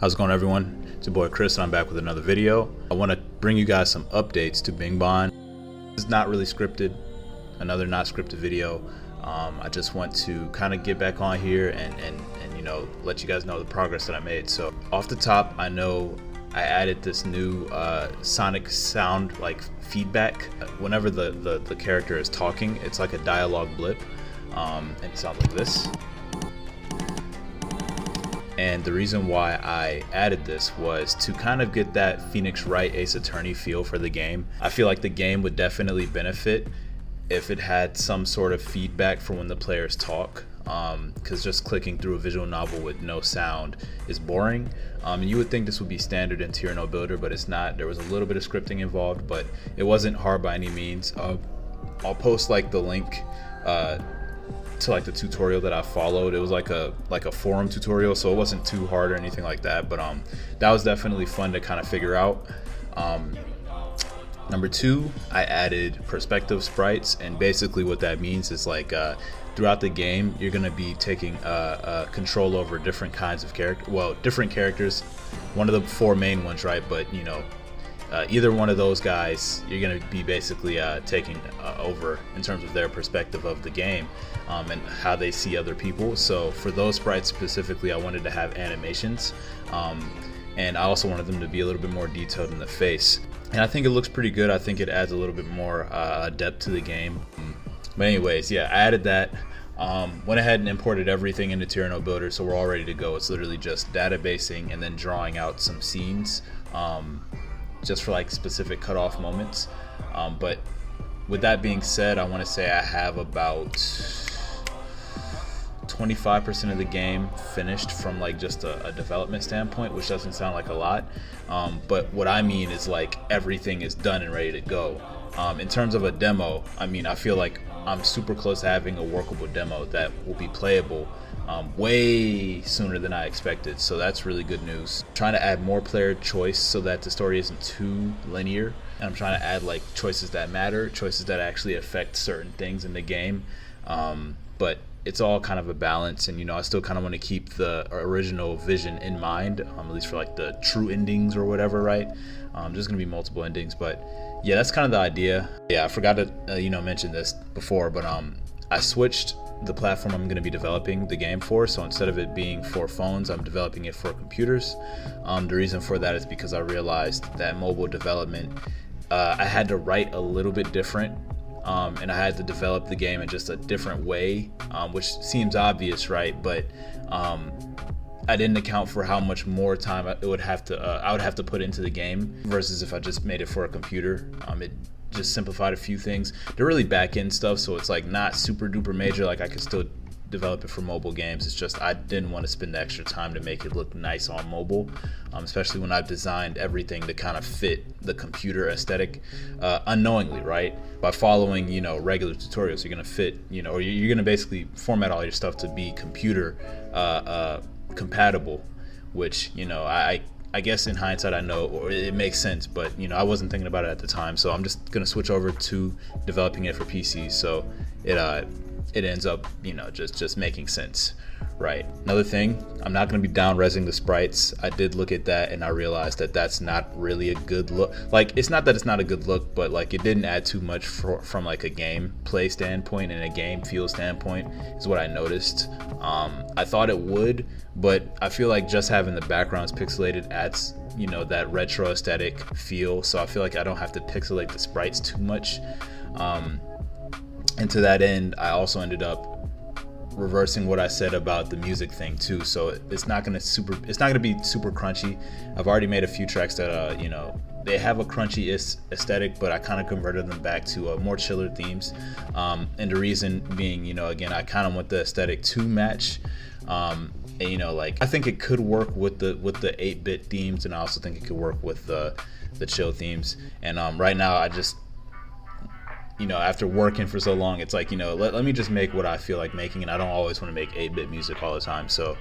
How's it going, everyone? It's your boy Chris and I'm back with another video. I want to bring you guys some updates to Bingban. This is not really scripted, another not scripted video. I just want to kind of get back on here and you know, let you guys know the progress that I made. So off the top, I know I added this new sonic sound like feedback. Whenever the character is talking, it's like a dialogue blip, and it sounds like this. And the reason why I added this was to kind of get that Phoenix Wright Ace Attorney feel for the game. I feel like the game would definitely benefit if it had some sort of feedback for when the players talk, because just clicking through a visual novel with no sound is boring. And you would think this would be standard in Tier No Builder, but it's not. There was a little bit of scripting involved, but it wasn't hard by any means. I'll post like the link to like the tutorial that I followed. It was like a forum tutorial, so it wasn't too hard or anything like that, but that was definitely fun to kind of figure out. Number two, I added perspective sprites, and basically what that means is like throughout the game you're going to be taking control over different kinds of different characters, one of the four main ones, right? But you know, either one of those guys you're going to be basically taking over in terms of their perspective of the game, and how they see other people. So for those sprites specifically, I wanted to have animations, and I also wanted them to be a little bit more detailed in the face, and I think it looks pretty good. I think it adds a little bit more depth to the game. But anyways, yeah, I added that. Went ahead and imported everything into Tier No Builder, so we're all ready to go. It's literally just databasing and then drawing out some scenes, just for like specific cutoff moments. But with that being said, I want to say I have about 25% of the game finished from like just a development standpoint, which doesn't sound like a lot, but what I mean is like everything is done and ready to go. In terms of a demo, I mean, I feel like I'm super close to having a workable demo that will be playable way sooner than I expected, so that's really good news. I'm trying to add more player choice so that the story isn't too linear, and I'm trying to add like choices that matter, choices that actually affect certain things in the game, but it's all kind of a balance, and you know, I still kind of want to keep the original vision in mind, at least for like the true endings or whatever, right? There's gonna be multiple endings, but yeah, that's kind of the idea. Yeah, I forgot to you know, mention this before, but I switched the platform I'm going to be developing the game for. So instead of it being for phones, I'm developing it for computers. The reason for that is because I realized that mobile development, I had to write a little bit different, and I had to develop the game in just a different way, which seems obvious, right? But I didn't account for how much more time I would have to put into the game versus if I just made it for a computer. It just simplified a few things. They're really back-end stuff, so it's like not super duper major. Like I could still develop it for mobile games. It's just I didn't want to spend the extra time to make it look nice on mobile, especially when I've designed everything to kind of fit the computer aesthetic unknowingly, right? By following, you know, regular tutorials, you're gonna fit, you know, or you're gonna basically format all your stuff to be computer compatible, which, you know, I guess in hindsight I know, or it makes sense, but you know, I wasn't thinking about it at the time, so I'm just gonna switch over to developing it for PCs, so it ends up, you know, just making sense, right? Another thing, I'm not gonna be down resing the sprites. I did look at that and I realized that that's not really a good look. Like, it's not that it's not a good look, but like it didn't add too much from like a gameplay standpoint and a game feel standpoint is what I noticed. I thought it would, but I feel like just having the backgrounds pixelated adds, you know, that retro aesthetic feel, so I feel like I don't have to pixelate the sprites too much. And to that end, I also ended up reversing what I said about the music thing too. So it's not gonna be super crunchy. I've already made a few tracks that you know, they have a crunchy aesthetic, but I kind of converted them back to more chiller themes. And the reason being, you know, again, I kind of want the aesthetic to match. And you know, like I think it could work with the 8-bit themes, and I also think it could work with the chill themes. And right now I just, you know, after working for so long, it's like, you know, let me just make what I feel like making, and I don't always want to make 8-bit music all the time. So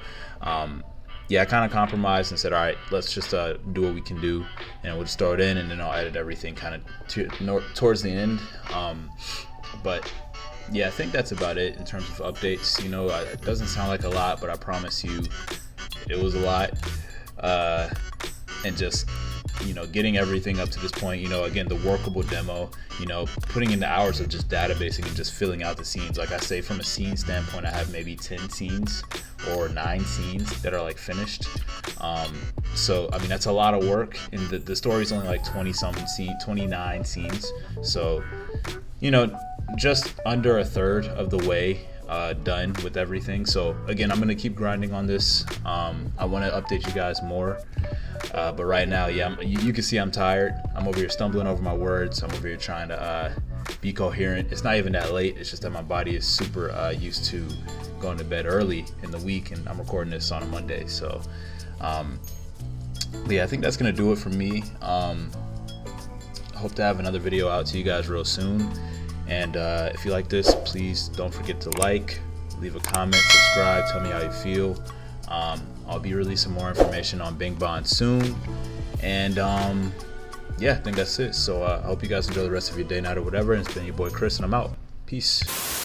yeah, I kind of compromised and said, all right, let's just do what we can do, and we'll just throw it in, and then I'll edit everything kind of towards the end. But yeah, I think that's about it in terms of updates. You know, it doesn't sound like a lot, but I promise you it was a lot. and just, you know, getting everything up to this point, you know, again, the workable demo, you know, putting in the hours of just databasing and just filling out the scenes. Like I say, from a scene standpoint, I have maybe 10 scenes or 9 scenes that are like finished. So I mean, that's a lot of work, and the story's only like 29 scenes. So, you know, just under a third of the way done with everything. So again, I'm gonna keep grinding on this. I want to update you guys more. But right now, yeah, you can see I'm tired. I'm over here stumbling over my words. I'm over here trying to be coherent. It's not even that late. It's just that my body is super used to going to bed early in the week, and I'm recording this on a Monday. So, yeah, I think that's gonna do it for me. Hope to have another video out to you guys real soon. And if you like this, please don't forget to like, leave a comment, subscribe, tell me how you feel. I'll be releasing more information on Bingban soon, and yeah, I think that's it. So I hope you guys enjoy the rest of your day, night, or whatever. And it's been your boy Chris, and I'm out. Peace.